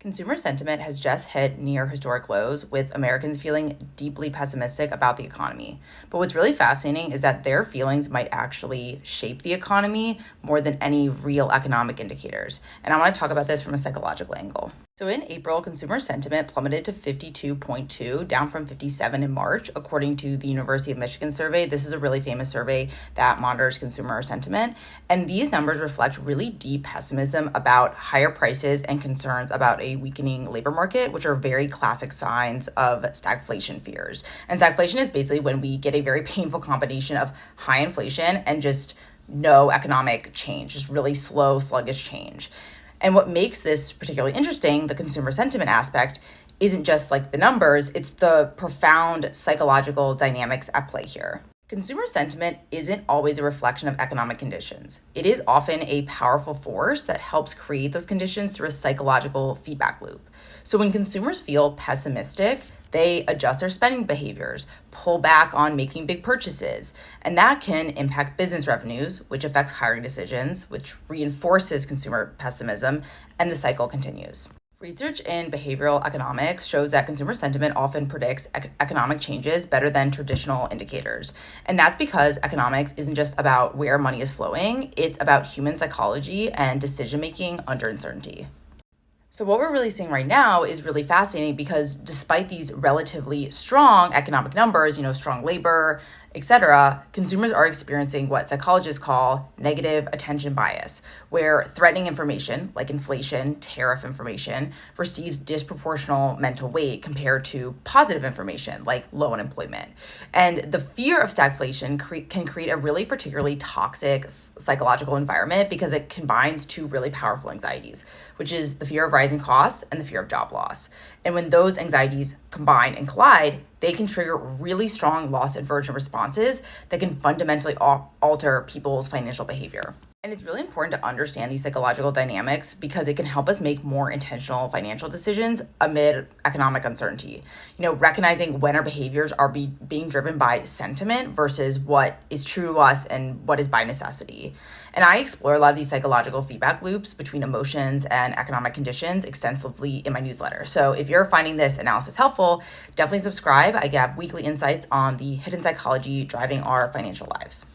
Consumer sentiment has just hit near historic lows, with Americans feeling deeply pessimistic about the economy. But what's really fascinating is that their feelings might actually shape the economy more than any real economic indicators. And I want to talk about this from a psychological angle. So in April, consumer sentiment plummeted to 52.2, down from 57 in March, according to the University of Michigan survey. This is a really famous survey that monitors consumer sentiment. And these numbers reflect really deep pessimism about higher prices and concerns about a weakening labor market, which are very classic signs of stagflation fears. And stagflation is basically when we get a very painful combination of high inflation and just no economic change, just really slow, sluggish change. And what makes this particularly interesting, the consumer sentiment aspect, isn't just like the numbers, it's the profound psychological dynamics at play here. Consumer sentiment isn't always a reflection of economic conditions. It is often a powerful force that helps create those conditions through a psychological feedback loop. So when consumers feel pessimistic, they adjust their spending behaviors, pull back on making big purchases, and that can impact business revenues, which affects hiring decisions, which reinforces consumer pessimism, and the cycle continues. Research in behavioral economics shows that consumer sentiment often predicts economic changes better than traditional indicators. And that's because economics isn't just about where money is flowing, it's about human psychology and decision making under uncertainty. So what we're really seeing right now is really fascinating because despite these relatively strong economic numbers, strong labor, etc., consumers are experiencing what psychologists call negative attention bias, where threatening information like inflation, tariff information receives disproportional mental weight compared to positive information like low unemployment. And the fear of stagflation can create a really particularly toxic psychological environment because it combines two really powerful anxieties, which is the fear of rising costs and the fear of job loss. And when those anxieties combine and collide, they can trigger really strong loss aversion responses that can fundamentally alter people's financial behavior. And it's really important to understand these psychological dynamics because it can help us make more intentional financial decisions amid economic uncertainty. Recognizing when our behaviors are being driven by sentiment versus what is true to us and what is by necessity. And I explore a lot of these psychological feedback loops between emotions and economic conditions extensively in my newsletter. So if you're finding this analysis helpful, definitely subscribe. I give weekly insights on the hidden psychology driving our financial lives.